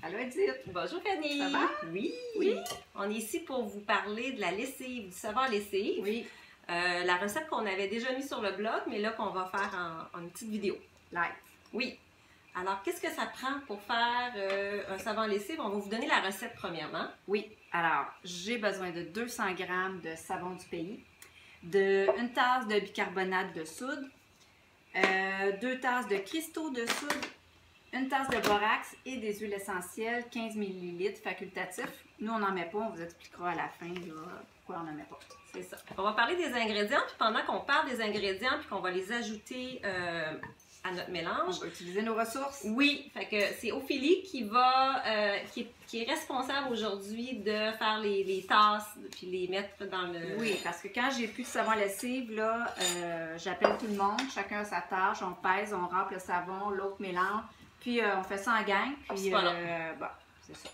Allô Edith. Bonjour Fanny. Ça va? Oui. Oui. On est ici pour vous parler de la lessive, du savon à lessive. Oui. La recette qu'on avait déjà mise sur le blog, mais là qu'on va faire en une petite vidéo. Live. Oui. Alors, qu'est-ce que ça prend pour faire un savon à lessive? On va vous donner la recette premièrement. Oui. Alors, j'ai besoin de 200 g de savon du pays, une tasse de bicarbonate de soude, 2 tasses de cristaux de soude, une tasse de borax et des huiles essentielles, 15 ml facultatifs. Nous, on n'en met pas, on vous expliquera à la fin là, pourquoi on n'en met pas. C'est ça. On va parler des ingrédients, puis pendant qu'on parle des ingrédients, puis qu'on va les ajouter à notre mélange. On va utiliser nos ressources. Oui, fait que c'est Ophélie qui est responsable aujourd'hui de faire les tasses, puis les mettre dans le... Oui, parce que quand j'ai plus de savon à lessive, là, j'appelle tout le monde, chacun a sa tâche, on pèse, on remplit le savon, l'autre mélange, puis on fait ça en gang, puis bon, c'est ça.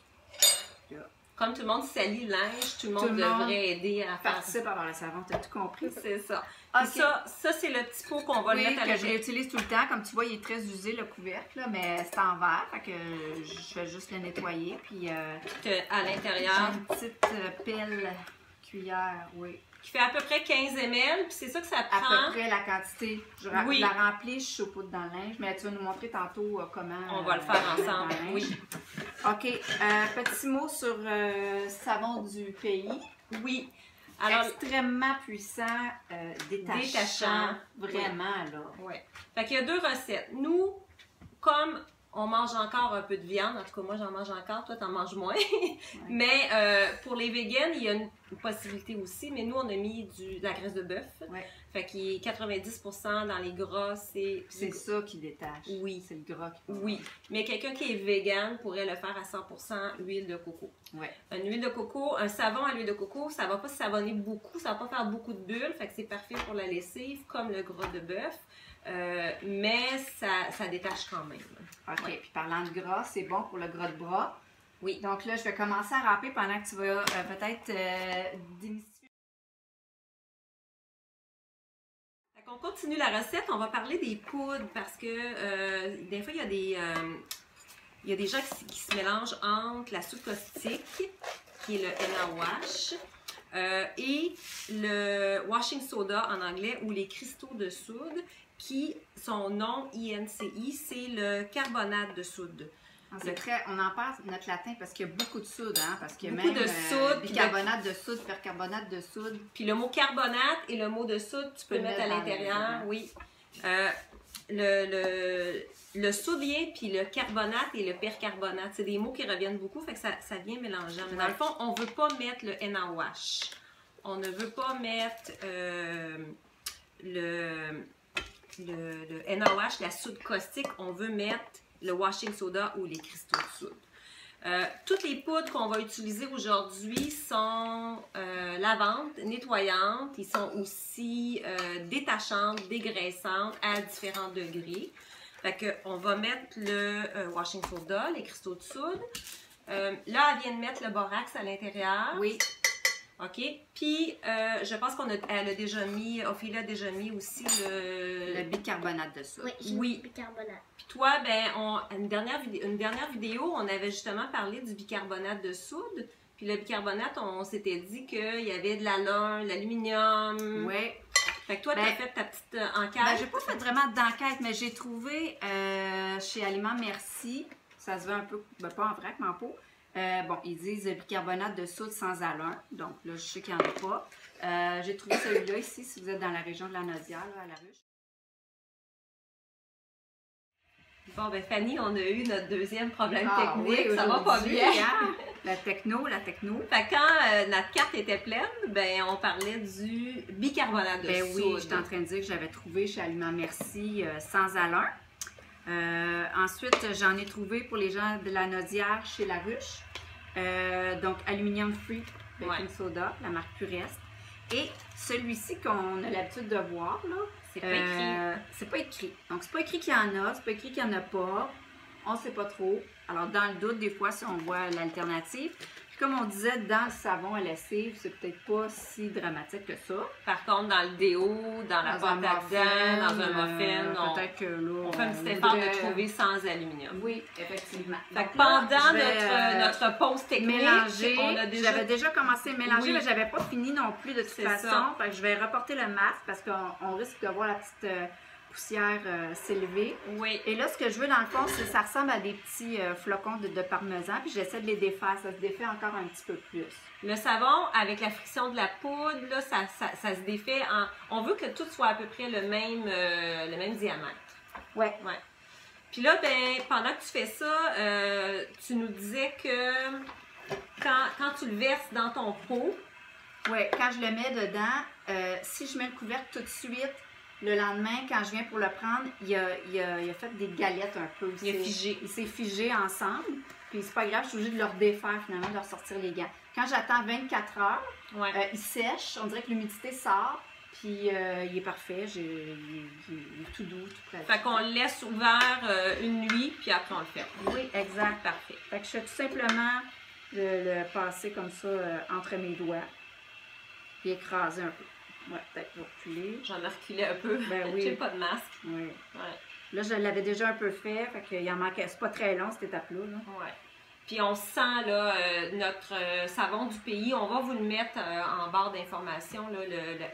Comme tout le monde salit le linge, tout le monde devrait aider à faire participe à avoir le savon, tu as tout compris? C'est ça. Okay. Ça c'est le petit pot qu'on va le mettre à la que je réutilise tout le temps. Comme tu vois, il est très usé le couvercle, là, mais c'est en verre, fait que je fais juste le nettoyer, puis à l'intérieur, une petite pelle, cuillère, oui. Qui fait à peu près 15 ml, puis c'est ça que ça prend. À peu près la quantité. Je la remplis, je saupoudre dans le linge, mais tu vas nous montrer tantôt comment... On va le faire ensemble, oui. OK. Petit mot sur savon du pays. Oui. Alors, extrêmement puissant, détachant. Vraiment, là. Oui. Fait qu'il y a 2 recettes. Nous, comme on mange encore un peu de viande, en tout cas moi j'en mange encore, toi t'en manges moins, mais pour les véganes, il y a une possibilité aussi, mais nous on a mis de la graisse de bœuf, fait qu'il est 90% dans les gras, c'est ça qui détache. Oui. C'est le gras qui Oui, mais quelqu'un qui est végane pourrait le faire à 100% huile de coco. Une huile de coco, un savon à l'huile de coco, ça va pas savonner beaucoup, ça va pas faire beaucoup de bulles, fait que c'est parfait pour la lessive, comme le gras de bœuf. Mais ça détache quand même. OK. Puis parlant de gras, c'est bon pour le gras de bras. Oui. Donc là, je vais commencer à râper pendant que tu vas peut-être démystifier. On continue la recette. On va parler des poudres parce que des fois, il y a des gens qui se mélangent entre la soude caustique, qui est le NaOH, et le washing soda en anglais ou les cristaux de soude, qui son nom INCI, c'est le carbonate de soude. On en parle notre latin parce qu'il y a beaucoup de soude, hein, parce qu'il y a beaucoup même de soude, bicarbonate de soude, percarbonate de soude. Puis le mot carbonate et le mot de soude, tu peux le mettre à l'intérieur, oui. Le soudien, puis le carbonate et le percarbonate, c'est des mots qui reviennent beaucoup, fait que ça vient mélanger. Mais dans le fond, on ne veut pas mettre le NaOH. On ne veut pas mettre le NaOH, la soude caustique, on veut mettre le washing soda ou les cristaux de soude. Toutes les poudres qu'on va utiliser aujourd'hui sont lavantes, nettoyantes, ils sont aussi détachantes, dégraissantes à différents degrés. Fait que on va mettre le washing soda, les cristaux de soude. Là, elle vient de mettre le borax à l'intérieur. Oui. OK. Puis, je pense qu'elle a déjà mis, Ophélie a déjà mis aussi le bicarbonate de soude. Oui, bicarbonate. Puis toi, une dernière vidéo, on avait justement parlé du bicarbonate de soude. Puis le bicarbonate, on s'était dit qu'il y avait de l'aluminium. Oui. Fait que toi, tu as fait ta petite enquête. J'ai pas fait vraiment d'enquête, mais j'ai trouvé chez Aliments Merci, ça se vend un peu, pas en vrac, mais en pot. Bon, ils disent bicarbonate de soude sans alun. Donc là, je sais qu'il n'y en a pas. J'ai trouvé celui-là ici, si vous êtes dans la région de la Naudière, là, à la ruche. Bon, Fanny, on a eu notre deuxième problème technique. Oui, ça va pas bien. La techno. Fait que quand notre carte était pleine, on parlait du bicarbonate de soude. Oui, j'étais en train de dire que j'avais trouvé chez Aliments Merci sans alun. Ensuite, j'en ai trouvé pour les gens de la Naudière chez La Ruche. Donc, Aluminium Free Baking Soda, la marque Purest. Et celui-ci qu'on a l'habitude de voir, là, c'est pas écrit. C'est pas écrit. Donc, c'est pas écrit qu'il y en a, c'est pas écrit qu'il y en a pas. On sait pas trop. Alors, dans le doute, des fois, si on voit l'alternative. comme on disait, dans le savon à lessive, c'est peut-être pas si dramatique que ça. Par contre, dans le déo, dans la pâte à dents, dans un muffin, peut-être que là, on fait un petit effort de trouver sans aluminium. Oui, effectivement. Fait que pendant notre pause technique, mélanger, on a déjà... j'avais déjà commencé à mélanger, Oui. mais j'avais pas fini non plus de toute façon. Ça. Fait que je vais reporter le masque parce qu'on risque de voir la petite poussière s'élever. Oui. Et là, ce que je veux dans le fond, c'est ça ressemble à des petits flocons de parmesan, puis j'essaie de les défaire. Ça se défait encore un petit peu plus. Le savon, avec la friction de la poudre, là, ça se défait en... On veut que tout soit à peu près le même diamètre. Ouais. Ouais. Puis là, ben, pendant que tu fais ça, tu nous disais que quand tu le verses dans ton pot... Oui, quand je le mets dedans, si je mets le couvercle tout de suite, le lendemain, quand je viens pour le prendre, il a fait des galettes un peu. Il est figé. Il s'est figé ensemble. Puis c'est pas grave, je suis obligée de le défaire finalement, de ressortir les gants. Quand j'attends 24 heures, ouais. Il sèche, on dirait que l'humidité sort, puis il est parfait, il est tout doux, tout prêt. Fait qu'on le laisse ouvert une nuit, puis après on le ferme. Oui, exact. Parfait. Fait que je fais tout simplement le passer comme ça entre mes doigts, puis écraser un peu. Ouais, peut-être pour reculer. J'en ai reculé un peu. Ben oui. J'ai pas de masque. Oui. Ouais. Là, je l'avais déjà un peu fait qu'il en manquait. C'est pas très long, cette étape-là. Là. Ouais. Puis on sent là, notre savon du pays. On va vous le mettre en barre d'informations,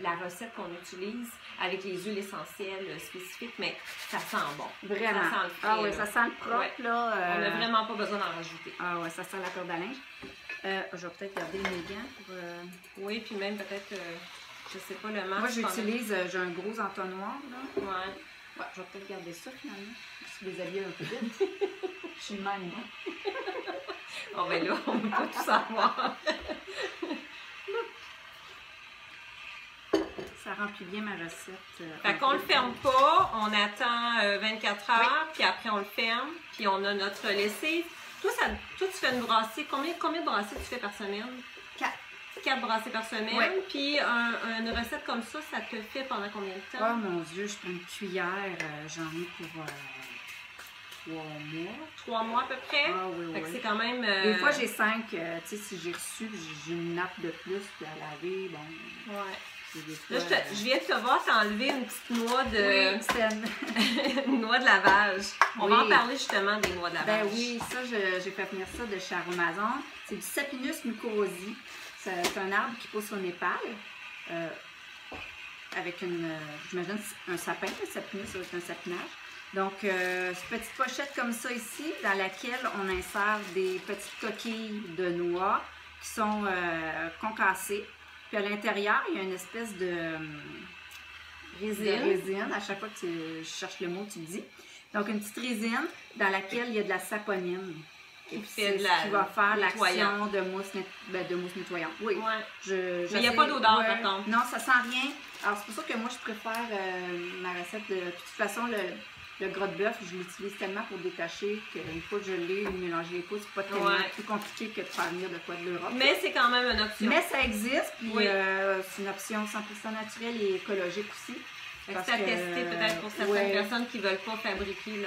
la recette qu'on utilise avec les huiles essentielles spécifiques, mais ça sent bon. Vraiment. Ça sent le frais. Ah oui, ça sent le propre. Ouais. Là, on n'a vraiment pas besoin d'en rajouter. Ah oui, ça sent la corde à linge. Je vais peut-être garder mes gants pour... Oui, puis même peut-être, je sais pas, le masque. Moi, j'utilise, j'ai un gros entonnoir. Là. Ouais. Ouais, je vais peut-être garder ça finalement. Je suis déshabillée un peu vite. Je suis le même, hein? Oh ben là, on ne peut pas tout savoir. Ça remplit bien ma recette. Fait qu'on le ferme pas, on attend 24 heures, puis après on le ferme, puis on a notre lessive. Toi, tu fais une brassée, combien de brassées tu fais par semaine? 4 brassées par semaine, ouais. Puis une recette comme ça te fait pendant combien de temps? Oh mon Dieu, je prends une cuillère, j'en ai pour 3 mois. 3 mois à peu près? Ah oui, fait que oui. c'est quand même... Des fois, j'ai 5, tu sais, si j'ai reçu, j'ai une nappe de plus à laver, bon... Ouais. Fois, là, je viens de te voir t'enlever une petite noix de... Oui, c'est une noix de lavage. On va en oui. parler justement des noix de lavage. Ben oui, ça, j'ai fait venir ça de chez Aromazone. C'est du Sapinus mucosi. C'est un arbre qui pousse au Népal. Avec j'imagine, un sapin. Le sapinus, c'est un sapinage. Donc, cette petite pochette comme ça ici, dans laquelle on insère des petites coquilles de noix qui sont concassées. Puis à l'intérieur, il y a une espèce de résine. À chaque fois que je cherche le mot, tu le dis. Donc, une petite résine dans laquelle il y a de la saponine. Et puis c'est ce qui va faire l'action de mousse nettoyante. Oui. Ouais. Mais il n'y a pas d'odeur, par contre. Non, ça sent rien. Alors, c'est pour ça que moi, je préfère ma recette de... toute façon, le gras de bœuf, je l'utilise tellement pour détacher qu'une fois que je l'ai mélanger les pots, c'est pas tellement plus compliqué que de faire venir de quoi de l'Europe. Mais c'est quand même une option. Mais ça existe, puis c'est une option 100% naturelle et écologique aussi. C'est à tester peut-être pour certaines personnes qui ne veulent pas fabriquer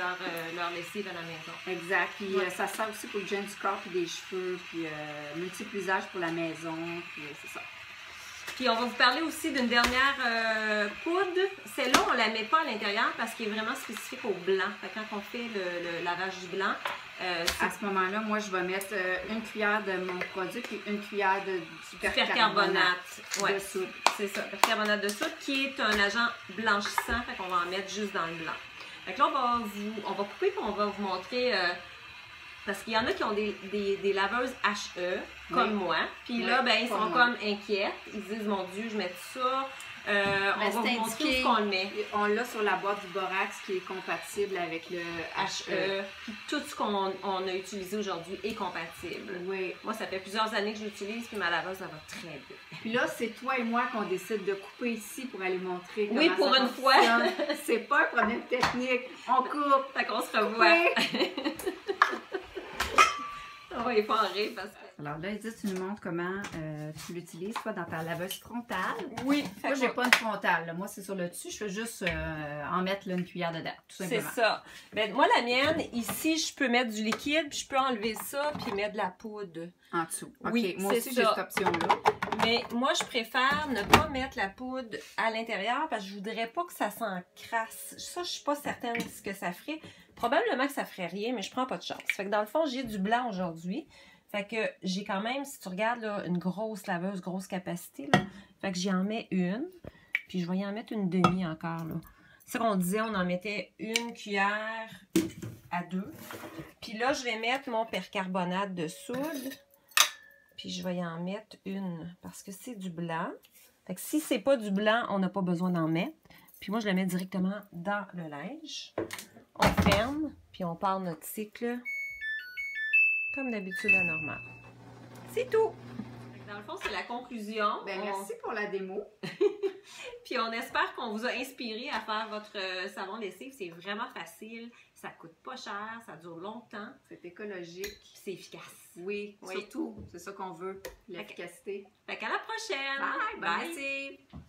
leur lessive à la maison. Exact. Puis ça sert aussi pour le gène du corps puis des cheveux, puis multiples usages pour la maison, puis c'est ça. Puis on va vous parler aussi d'une dernière poudre. Celle-là, on ne la met pas à l'intérieur parce qu'elle est vraiment spécifique au blanc. Fait que quand on fait le lavage du blanc, à ce moment-là, moi, je vais mettre une cuillère de mon produit puis une cuillère de percarbonate de soude. C'est ça, percarbonate de soude qui est un agent blanchissant. Fait qu'on va en mettre juste dans le blanc. Fait que là, on va couper puis on va vous montrer... parce qu'il y en a qui ont des laveuses HE, comme moi. Puis là, ben, ils sont comme inquiets. Ils se disent, mon Dieu, je mets ça. On va vous montrer où qu'on le met. On l'a sur la boîte du borax qui est compatible avec le HE. Puis tout ce qu'on a utilisé aujourd'hui est compatible. Oui. Moi, ça fait plusieurs années que je l'utilise, puis ma laveuse, elle va très bien. Puis là, c'est toi et moi qu'on décide de couper ici pour aller montrer comment oui, pour ça une fois. C'est pas un problème technique. On coupe. Fait qu'on se revoit. On va y faire rire parce que... Alors là, Edith, tu nous montres comment tu l'utilises, toi, dans ta laveuse frontale. Oui. Moi, j'ai pas une frontale. Là. Moi, c'est sur le dessus. Je fais juste en mettre là, une cuillère dedans, tout simplement. C'est ça. Ben, moi, la mienne, ici, je peux mettre du liquide, puis je peux enlever ça, puis mettre de la poudre. En dessous. OK. Oui, moi aussi, j'ai cette option-là. Mais moi, je préfère ne pas mettre la poudre à l'intérieur parce que je voudrais pas que ça s'encrasse. Ça, je suis pas certaine de ce que ça ferait. Probablement que ça ferait rien, mais je prends pas de chance. Fait que dans le fond, j'ai du blanc aujourd'hui. Fait que j'ai quand même, si tu regardes, là, une grosse laveuse, grosse capacité. Là. Fait que j'y en mets une. Puis je vais y en mettre une demi encore. Là. C'est ça qu'on disait, on en mettait une cuillère à 2. Puis là, je vais mettre mon percarbonate de soude. Puis je vais y en mettre une parce que c'est du blanc. Fait que si c'est pas du blanc, on n'a pas besoin d'en mettre. Puis moi, je le mets directement dans le linge. On ferme, puis on part notre cycle comme d'habitude à normal. C'est tout! Dans le fond, c'est la conclusion. Ben, merci pour la démo. Puis on espère qu'on vous a inspiré à faire votre savon lessive. C'est vraiment facile, ça coûte pas cher, ça dure longtemps. C'est écologique. Puis c'est efficace. Oui, surtout, c'est ça qu'on veut, l'efficacité. Fait qu'à la prochaine! Bye! Bye! Merci!